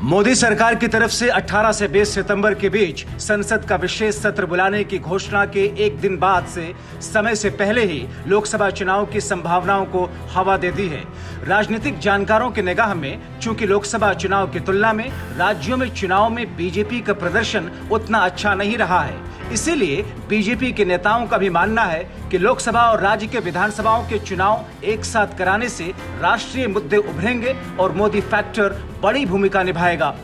मोदी सरकार की तरफ से 18 से 20 सितंबर के बीच संसद का विशेष सत्र बुलाने की घोषणा के एक दिन बाद से समय से पहले ही लोकसभा चुनाव की संभावनाओं को हवा दे दी है। राजनीतिक जानकारों की निगाह में चूंकि लोकसभा चुनाव की तुलना में राज्यों में चुनाव में बीजेपी का प्रदर्शन उतना अच्छा नहीं रहा है, इसीलिए बीजेपी के नेताओं का भी मानना है कि लोकसभा और राज्य के विधानसभाओं के चुनाव एक साथ कराने से राष्ट्रीय मुद्दे उभरेंगे और मोदी फैक्टर बड़ी भूमिका निभाएगा।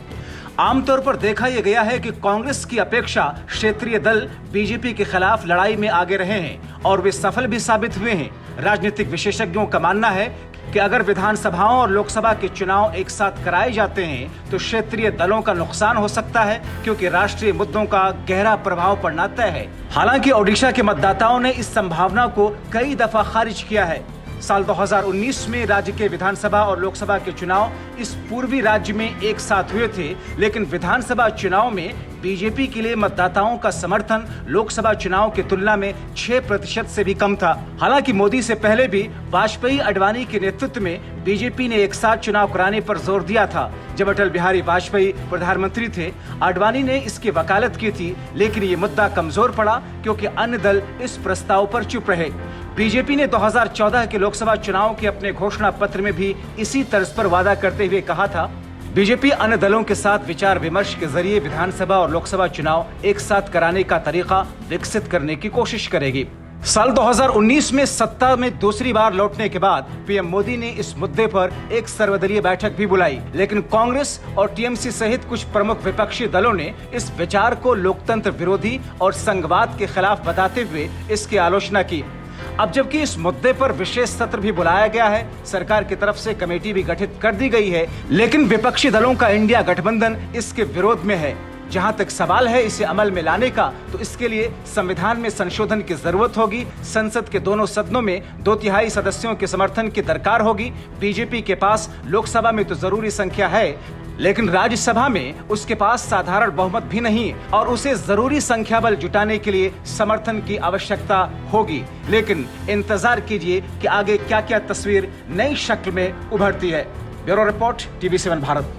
आमतौर पर देखा यह गया है कि कांग्रेस की अपेक्षा क्षेत्रीय दल बीजेपी के खिलाफ लड़ाई में आगे रहे हैं और वे सफल भी साबित हुए हैं। राजनीतिक विशेषज्ञों का मानना है कि अगर विधानसभाओं और लोकसभा के चुनाव एक साथ कराए जाते हैं तो क्षेत्रीय दलों का नुकसान हो सकता है, क्योंकि राष्ट्रीय मुद्दों का गहरा प्रभाव पड़ना तय है। हालांकि ओडिशा के मतदाताओं ने इस संभावना को कई दफा खारिज किया है। साल 2019 में राज्य के विधानसभा और लोकसभा के चुनाव इस पूर्वी राज्य में एक साथ हुए थे, लेकिन विधानसभा चुनाव में बीजेपी के लिए मतदाताओं का समर्थन लोकसभा चुनाव की तुलना में 6% से भी कम था। हालांकि मोदी से पहले भी वाजपेयी आडवाणी के नेतृत्व में बीजेपी ने एक साथ चुनाव कराने पर जोर दिया था। जब अटल बिहारी वाजपेयी प्रधानमंत्री थे, आडवाणी ने इसकी वकालत की थी, लेकिन ये मुद्दा कमजोर पड़ा क्योंकि अन्य दल इस प्रस्ताव पर चुप रहे। बीजेपी ने 2014 के लोकसभा चुनाव के अपने घोषणा पत्र में भी इसी तर्ज पर वादा करते हुए कहा था, बीजेपी अन्य दलों के साथ विचार विमर्श के जरिए विधानसभा और लोकसभा चुनाव एक साथ कराने का तरीका विकसित करने की कोशिश करेगी। साल 2019 में सत्ता में दूसरी बार लौटने के बाद पीएम मोदी ने इस मुद्दे पर एक सर्वदलीय बैठक भी बुलाई, लेकिन कांग्रेस और टीएमसी सहित कुछ प्रमुख विपक्षी दलों ने इस विचार को लोकतंत्र विरोधी और संघवाद के खिलाफ बताते हुए इसकी आलोचना की। अब जबकि इस मुद्दे पर विशेष सत्र भी बुलाया गया है, सरकार की तरफ से कमेटी भी गठित कर दी गई है, लेकिन विपक्षी दलों का इंडिया गठबंधन इसके विरोध में है। जहां तक सवाल है इसे अमल में लाने का, तो इसके लिए संविधान में संशोधन की जरूरत होगी। संसद के दोनों सदनों में 2/3 सदस्यों के समर्थन की दरकार होगी। बीजेपी के पास लोकसभा में तो जरूरी संख्या है, लेकिन राज्यसभा में उसके पास साधारण बहुमत भी नहीं और उसे जरूरी संख्या बल जुटाने के लिए समर्थन की आवश्यकता होगी। लेकिन इंतजार कीजिए कि आगे क्या क्या तस्वीर नई शक्ल में उभरती है। Bureau report, TV7 Bharat.